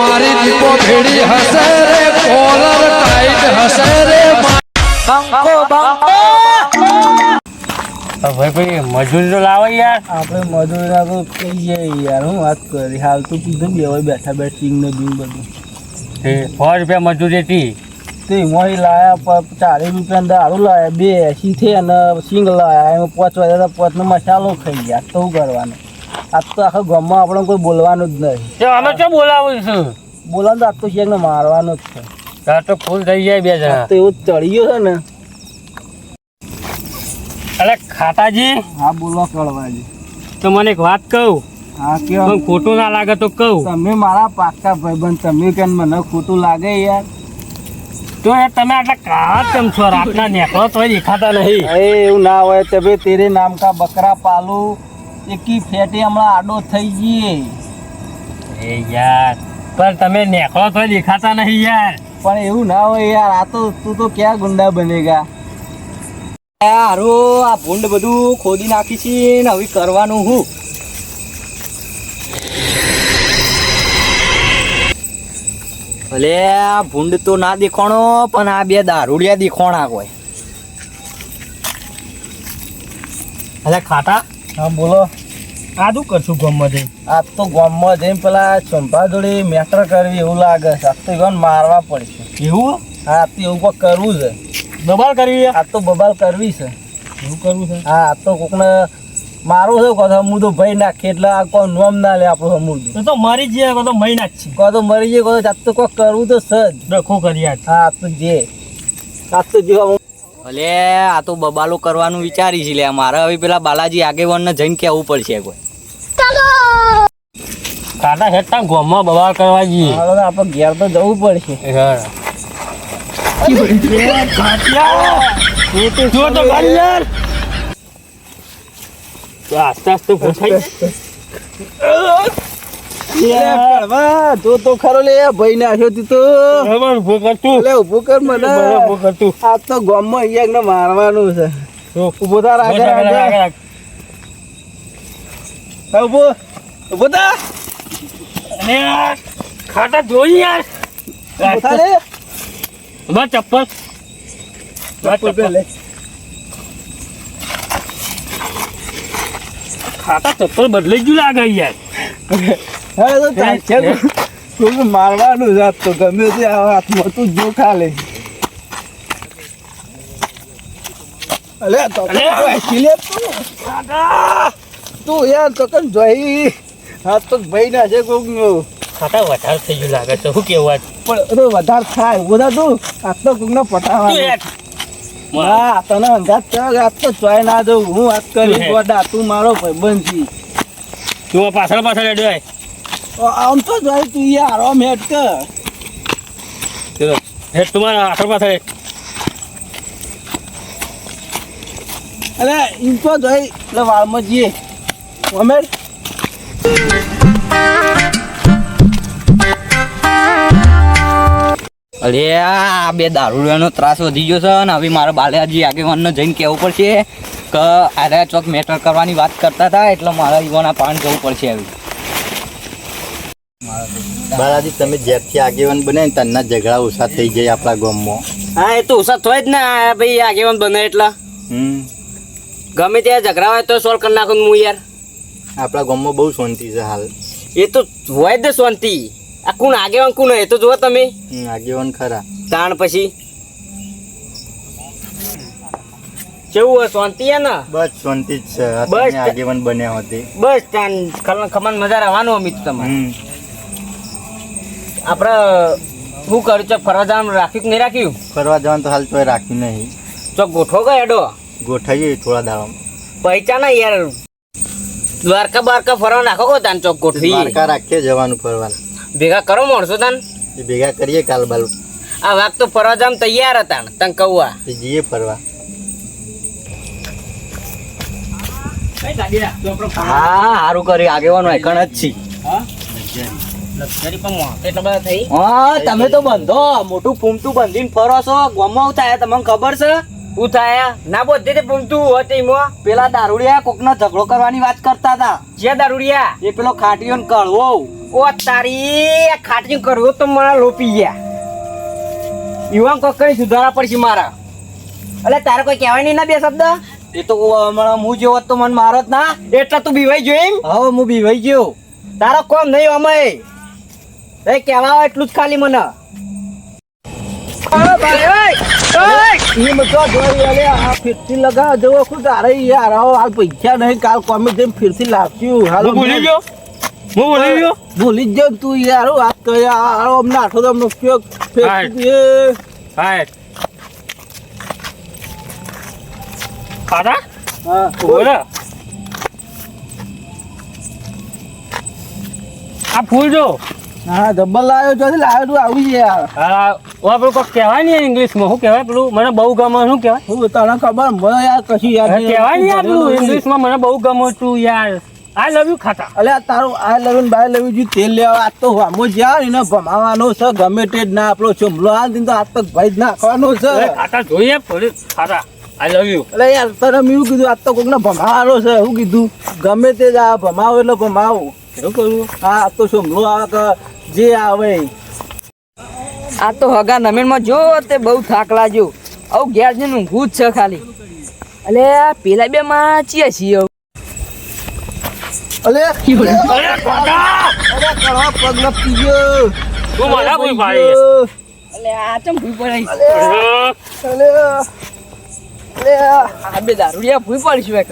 મારી દીપો ભેડી હશે રે કોલર ટાઈટ હશે રે બંકો બંકો ભાઈ ભાઈ મજૂરી તો લાવો યાર. આપણે મજૂરી તો કહીએ યાર. હું વાત કરી હાલ તો કીધું બે હવે બેઠા બેઠી ને બીજું બધું તે 100 રૂપિયા મજૂરી હતી. તે મોહી લાયા 40 રૂપિયા દારૂ લાયા 82 થી અને સિંગ લાયા એમાં 5 વાગ્યા 5 નો મસાલો ખાઈ ગયા. તો શું કરવાનું? આજ તો આખા ગામમાં આપણે કોઈ બોલવાનું જ નહીં. તે અમે કેમ બોલાવું છું? બોલવાનું તો આજ તો શેક ને મારવાનું જ છે. તાર તો ફૂલ થઈ જાય બે જણા. તો એવું ચડી ગયો છે ને. અરે ખાતાજી, હા બોલો કળવાજી. તો મને એક વાત કહું. હા કેવો? પણ ખોટું ના લાગે તો કહું. તમે મારા પાક્કા ભાઈબંધ, તમે કેમ મને ખોટું લાગે યાર? તો યાર તમે આટલા કાળા કેમ છો? રાતના નેકળો તોય દેખાતા નહીં. અરે એવું ના હોય. તબે તેરે નામ કા બકરા પાલું એકી ફેટી હમણાં આડો થઈ ગઈ. એ યાર પણ તમે નેકળો તોય દેખાતા નહીં યાર. પણ એવું ના હોય યાર. આ તો તું તો ક્યાં ગુંડા બનેગા? હારું આ ભૂંડ બધું ખોદી નાખી છે ને હવે કરવાનું હું? ભલે આ ભૂંડ તો ના દેખાણો પણ આ બે દારૂડિયા દેખાણા કોઈ. અરે ખાતા, હા બોલો. આ શું કરશું ગામમાં જઈને? આ તો ગામમાં જઈને પેલા ચંપા જોડે મેટર કરવી એવું લાગે છે. આ તો ઈવન મારવા પડશે. એવું? હા તો એવું કોઈ કરવું છે. દબાણ કરવી? આ તો બબાલ કરવી છે. એવું કરવું છે? હા આ તો કોકને મારું છે કહો હું તો ભાઈ નાખીએ એટલે આ કોઈ નોમ ના લે આપણું સમૂહ. તો મરી જાય તો મહિના જ છે. કહો તો મરી જાય કહો તો આજ તો કોઈ કરવું તો સજ. ડખો કરી યાર. હા આ તો જે આ તો જો ભલે આ તો બબાલો કરવાનું વિચારી છે લે. મારે હવે પેલા બાલાજી આગેવાનને જઈને કહેવું પડશે કોઈ. ખાતા હેઠા ગામમાં બબાલ કરવા જઈએ. આપણે ઘેર તો જવું પડશે. આસ્તે આસ્તે તો ખરો લે ભાઈ ને આવ્યો તું તો ઉભો કર મને. આ તો ગામમાં અહીંયા મારવાનું છે. ઉભો થા આગળ. ઉભો થા. ખાતા જોઈ યાર. ઉભો થા લે. બસ ચપ્પલ ખાતા ચપ્પલ બદલાઈ ગયું લાગે યાર. મારવાનું જાત તો ગમે તે હાથમાં તું જો ખાલે. તું યાર તો કન જોઈ હાથ તો ભાઈ ના છે કોક ખાતા વધારે થઈ ગયું લાગે છે. શું કેવું? પણ વધારે થાય બધા તું હાથ તો કોક ને પટાવવાનું. હા તને અંદાજ થયો કે આજ તો ચોય ના દઉં. હું વાત કરી ગોડા તું મારો ભાઈબંધ છી. તું પાછળ પાછળ અડ્યો. આમ તો જોઈ તું યાર આમ હેડ કર. હેઠ તમારા આગળ પાછળ. અરે એમ તો જોઈ એટલે વાળમાં જઈએ અમે. અરે આ બે દારૂડિયાનો ત્રાસ વધી ગયો છે ને હવે મારા બાલાજી આગેવાનને જઈને કહેવું પડશે કે આરે ચોક મેટર કરવાની વાત કરતા હતા એટલે મારા યુવાના પાન જવું પડશે. આવી બાલાજી તમે જ્યારથી આગેવાન બને ને તન્ના ઝઘડા ઓછા થઈ જાય આપણા ગામમાં. હા એ તો ઓછા થાય જ ને ભાઈ આગેવાન બને એટલે ગમે ત્યાં ઝઘડા હોય તો સોલ્વ કરી નાખું હું યાર. આપણા ગામમાં બહુ શાંતિ છે હાલ. એ તો હોય જ શાંતિ. આ કોણ આગેવાન કોણ એ તો જુઓ તમે. આગેવાન ખરા તાણ પછી કેવું હોય? શાંતિ હે ને? બસ શાંતિ જ છે. બસ. તમે આગેવાન બન્યા હતી. બસ તાણ ખમણ મજા રહેવાનું અમિત તમારે. આપણે શું કર્યું ચોક ફરવા જવાનું રાખ્યું કે નહીં રાખ્યું? ફરવા જવાનું તો હાલ તોય રાખ્યું નહીં. ચોક ગોઠવો ગયો એડો ગોઠવીએ થોડા દાડામાં. પૈસા ના યાર દ્વારકા બારકા ફરવા નાખો કો તાન ચોક ગોઠવી. દ્વારકા રાખીએ જવાનું ફરવાનું. ભેગા કરો માણસો તાન. એ ભેગા કરીએ કાલ બાલ. આ વાઘ તો ફરવા જવાનું તૈયાર હતા ને તને કહું. એ જઈએ ફરવા. હા સારું કર્યું. આગેવાનો એકણ જ છી. હા તમે તો બંધો મોટું પૂમતું બંધીને ફરો છો. ગામમાં થાય તમને ખબર છે? શું થાય ના બધે તે પૂમતું હોય. પેલા દારૂડિયા કોકનો ઝઘડો કરવાની વાત કરતા હતા. જે દારૂડિયા? એ પેલો ખાટીઓ ને કળવો ઓ તારી આ ખાટજી કરવો તો મને લોપી ગયા યુવાન કોકરી સુધારા પડશે મારા એટલે તારે કોઈ કહેવાય નહીં ના બે શબ્દ એ તો હમણાં હું જેવો તો મને મારો જ ના એટલે તું બીવાઈ ગયો એમ હવે હું બીવાઈ ગયો તારો કોમ નહીં અમે એ કહેવા હોય એટલું જ ખાલી મને એમ તો જોઈ અલે આ ફિરથી લગાવ જવો ખુદ તારે યાર હાલ પૈસા નહીં કાલ કોમે જેમ ફિરથી લાવશું હાલ હું ભૂલી ગયો ભૂલી જ જાઉં તું યાર વાત કર્યા અમને આઠો તો અમને ઉપયોગ હાય ખાધા હા બોલે આ ફૂલ જો હા ડબ્બલ લાવ્યો ચોથી લાવ્યો તું આવી યાર પેલું કોઈ કહેવાય નહીં ઇંગ્લિશમાં શું કહેવાય પેલું મને બહુ ગમે શું કહેવાય હું તને ખબર મને યાર કશું યાર કહેવાય નહીં આ પેલું ઇંગ્લિશમાં મને બહુ ગમે તું યાર આઈ લવ યુ ખાતા અલે આ તારું આ લવન બાય લવી જો તેલ લેવા આ તો વામો જ્યાં એને ભમાવાનો છે ગમે તે જ ના આપણો ચુમલો હાલ દીધો આ તો ભાઈ જ નાખવાનો છે ખાતા જોઈએ ફરી ખાતા આઈ લવ યુ એટલે યાર તને મેં એવું કીધું આ તો કોકને ભમાવાનો છે શું કીધું ગમે તે જ આ ભમાવો એટલે ભમાવો શું કરવું હા આ તો ચુમલો આવે કે જે આવે આ તો હગા નમીનમાં જો તે બહુ થાક લાગ્યો આવું ઘેર જઈને ઊંઘું જ છે ખાલી એટલે પેલા બે માં ચીયા છીએ અલે અરે કાકા અરે કળા પગ લપટી ગયો તું મારા કોઈ ભાઈ એટલે આ ચમ ભૂઈ પડાઈ અલે અલે આ બે દારૂડિયા ભૂઈ પડીશું એક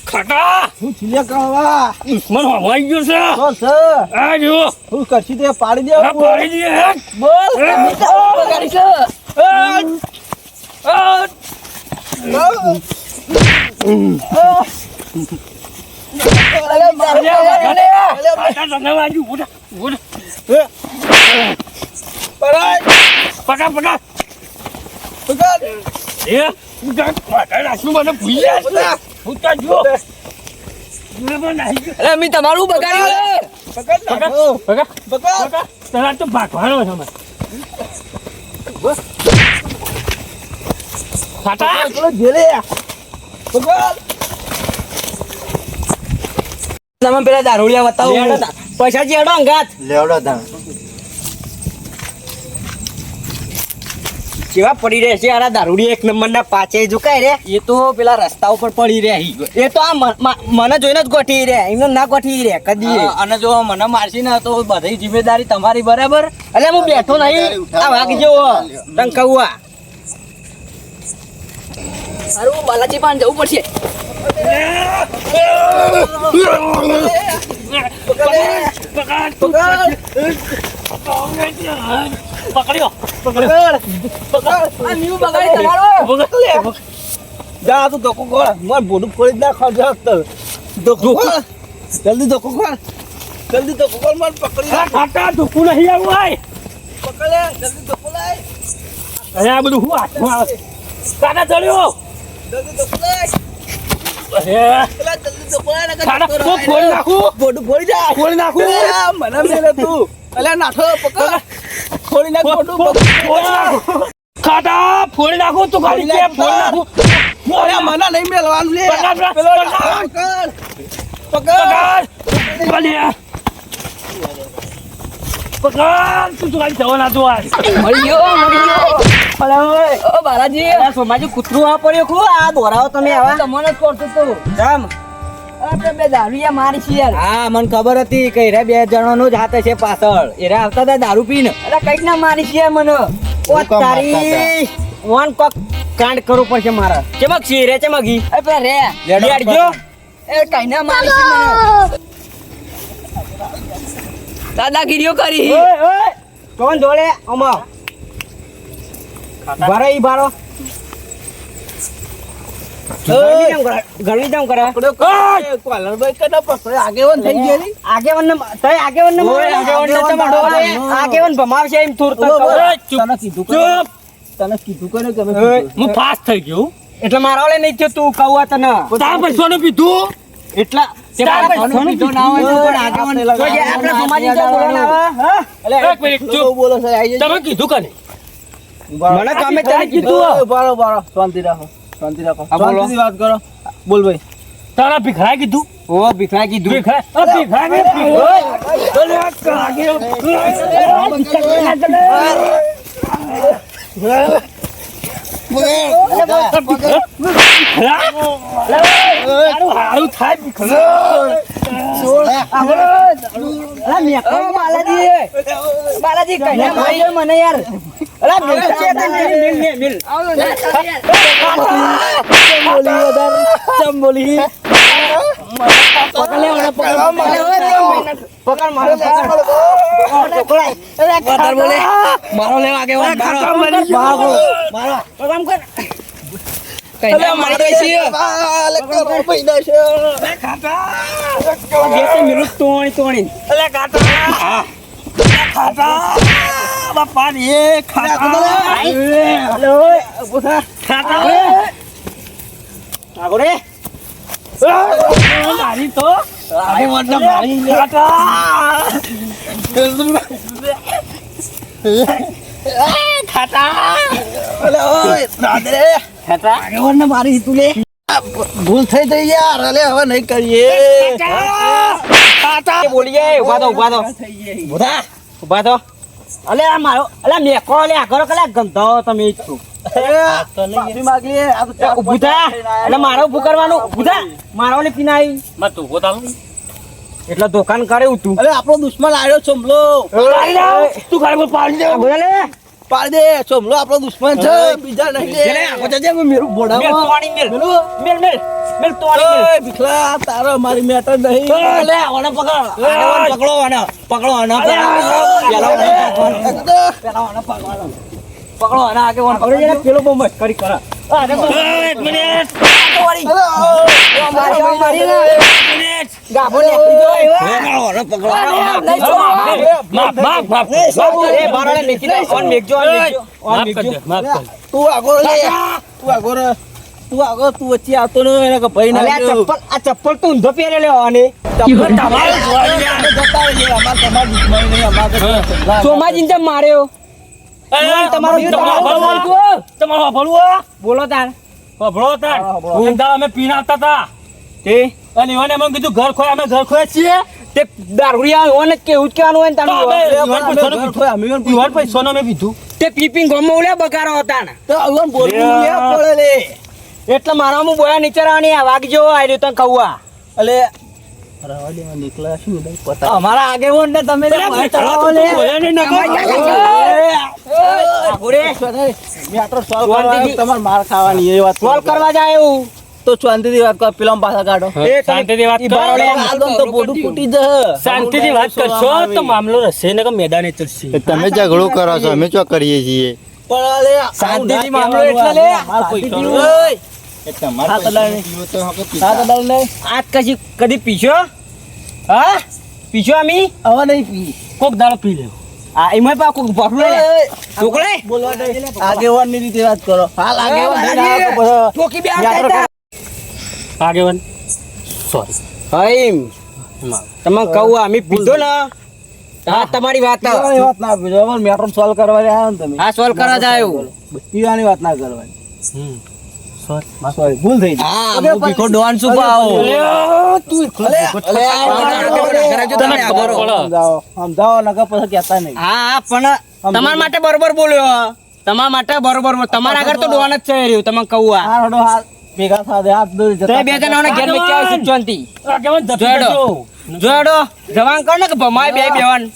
ખાતા હું છિલે કળવા દુશ્મન હવાઈ ગયો છે તો છે આ જો હું કરશી તે પાડી દે આ પાડી દે બોલ બગાડી છે ખાતા તને વાજુ ઉઠ પકડ પકડ એ ખાતા રાખ્યું મને ભૂલી ગયા હું તો જો એટલે મેં તમારું બગાડ્યું પકડ તને તો ભાગવાનો છે મને ખાતા જેલે તમે પેલા દારૂડિયા બતાવો પૈસા ચેડો અંગાત લેવડો ધાણ કેવા પડી રહે છે આ દારૂડી એક નંબરના પાછે ઝુકાય રે એ તો પેલા રસ્તા ઉપર પડી રહી એ તો આ મને જોઈને જ ગોઠી રે એમને ના ગોઠી રે કદી અને જો મને મારશી ને તો બધી જિમ્મેદારી તમારી બરાબર એટલે હું બેઠો નહીં આ વાઘ જેવો ટંકાઉઆ સારું બાલાજી પણ જવું પડશે પકડ્યો આ ન્યુ બગાડી તમારો જા તું ધોકો ખોળ માર બોડું ફોડી જ નાખો જા તો ધોકો ખોળ જલ્દી ધોકો ખોળ જલ્દી ધોકો ખોળ માર પકડી ખાતા ધોકું નહીં આવું આય પકડે જલ્દી ધોકો લાય અરે આ બધું હું હાથમાં આવે કાકા ચડ્યો જલ્દી ધોકો લાય અરે પેલા જલ્દી ધોકો લાય ખાતા કોક ફોડી નાખું બોડું ફોડી જા ફોડી નાખું મને મેલે તું અલ્યા નાઠો પકડ ફોડી નાખ બોડું ફોડી નાખું ખાતા ફોડી નાખું તું ખાલી કે ફોડી નાખું અલ્યા મને નહીં મેલવાનું લે પકડ, પેલો પકડ. પકડ પકડ તું ખાલી જવાના તું આય મળી ગયો અરે ઓય ઓ બાલાજી આ સોમાજી કૂતરું આ પડ્યો ખો આ દોરાવો તમે આવા તમને જ કરતો તો જામ આપણે બે દારૂડિયા મારી છે યાર હા મને ખબર હતી કે રે બે જણાનો જ હાથ છે પાછળ એરા આવતા હતા દારૂ પીને અરે કઈક ના મારી છે મને ઓ કામ તારી વન કોક કાંડ કરવું પડશે મારા ચમક છે રે ચમકી એ પેલા રે લેડજો એ કઈ ના મારી છે મને દાદાગીરીઓ કરી કોણ જોડે અમા ભરાઈ બારો ઘણી જામ કરે કોલરભાઈ કદા પકડે આગેવાન થઈ ગયા ની આગેવન ને તય આગેવન ને આગેવન ભમાવશે એમ તુર તને કીધું તને કીધું કરે કે હું ફાસ્ટ થઈ ગયો એટલે મારા ઓલે નહીં થયો તું કહું તને તાર પૈસાનું પીધું એટલા આપણે સમાજી જો બોલવાના આવે એક મિનિટ ચૂપ. બોલો છે આઈ તમે કીધું કને મને ગમે ત્યારે કીધું બારો બારો શાંતિ રાખો શાંતિ રાખો હા, બોલો. શાંતિથી વાત કરો બોલ ભાઈ તારા ભીખરા કીધું ઓ ભીખરા કીધું હારું થાય બાલાજી કઈ મને યાર અલા મિલ ચંબોલી મારો લેવા આગે ભૂલ થઈ ગઈ યાર અલે હવે નહીં કરીએ બોલીએ ઉભા તો અલે આ મારો અલે મેકો અલે આ કરો કલા ગંધો તમે જ છો માફી માંગીએ આ તો ચાર ઊભું થા એટલે મારો ઊભું કરવાનું ઊભું થા મારો ને પીનાઈ એટલે દુકાન કરે તું અરે આપણો દુશ્મન આવ્યો ચોમલો તું ઘરે પાડી દે બોલે પાડી દે ચોમલો આપણો દુશ્મન છે બીજા નહીં લે મેરું બોડામાં મેલ ભીખલા તારો મારી મેટર નહીં લે ઓને પકડો ઓને પકડો ઓને પકડો ઓને આગે ઓને પકડો જરા પેલો બહુ મસ્કરી કરે એક મિનિટ ગાબો ને તું આગો તું વચ્ચે આવતો ને એને કે ભાઈ ના આ ચપ્પલ તું ઊંધો પહેરે લેવો અને સોમાજીને તેમ માર્યો બોલો તાર અમે પીને આવતા હતા તે અને એને એમ કીધું ઘર ખોયા અમે ઘર ખોયા છીએ તે દારૂડિયા ઓને કેવું જ કહેવાનું હોય ને તારું પૈસાનો મેં પીધું તે પીપીન ગમો ઉલ્યા બગારો હતા ને એટલે મારામાં બોયા નીચે રાવાની આ વાગજો આવ્યું તને કૌવા અલે નીકળ્યા શું પતા અમારા આગેવાન ને તમે તમારે માર ખાવાની એ વાત કોલ કરવા જાય એવું તો શાંતિથી વાત કર પેલા પાછા કાઢો શાંતિથી વાત તો બોડું ફૂટી જશે શાંતિથી વાત કરશો તો મામલો રહેશે ને કે મેદાને ચડશે તમે ઝઘડો કરો છો અમે શું કરીએ છીએ પણ અલે શાંતિથી મામલો એટલે લે આજ કદી કદી પીછો હા પીછો અમી હવે નહીં પી કોક દાડો પી લેવો આ એમાં પા કોક ભફલો લે છોકરે બોલવા દે આગેવાન ની રીતે વાત કરો હાલ આગેવાન ટોકી બે આગેવાન સોરી હઈમ તમે કહું અમે પીધો ને હા તમારી વાત વાત ના પીજો મેટર સોલ્વ કરવા આવ્યા ને તમે હા સોલ્વ કરવા જાય પીવાની વાત ના કરવાની સોરી ભૂલ થઈ ગઈ હા ભીખો ડોન શું પાઓ સમજાવો નકર પછી કહેતા નહીં હા પણ તમારા માટે બરોબર બોલ્યો તમારા માટે બરોબર તમારા આગળ તો ડોન જ છે રહ્યું તમે કહું હા હડો હાથ ભેગા સાથે હાથ દોરી તે બે જણાને ઘેર મેં કેવું સુચવાનથી જોડો જવાન કર ને કે ભમાય બે બેવાન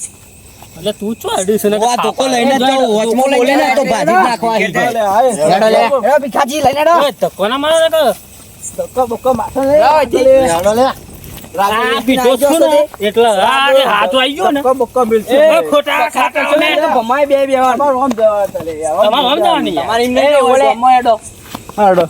એટલે તું છો એડિશન વા ધોકો લઈને તો વચમો બોલે ને તો ભાજી નાખવા હેડો લે એ ભીખાજી લઈને હેડો તો કોના મારે કે ધક્કો બક્કો માથે હેડો લે આ પીધો છું ને એટલે આ હાથ આવી ગયો ને ધક્કો બક્કો મિલશે ખોટા ખાતા છો ને ભમાય બે બેવાન તમારું આમ જવા ચાલે તમારે આમ જવાની તમારી એમ નહીં ઓળે હેડો હેડો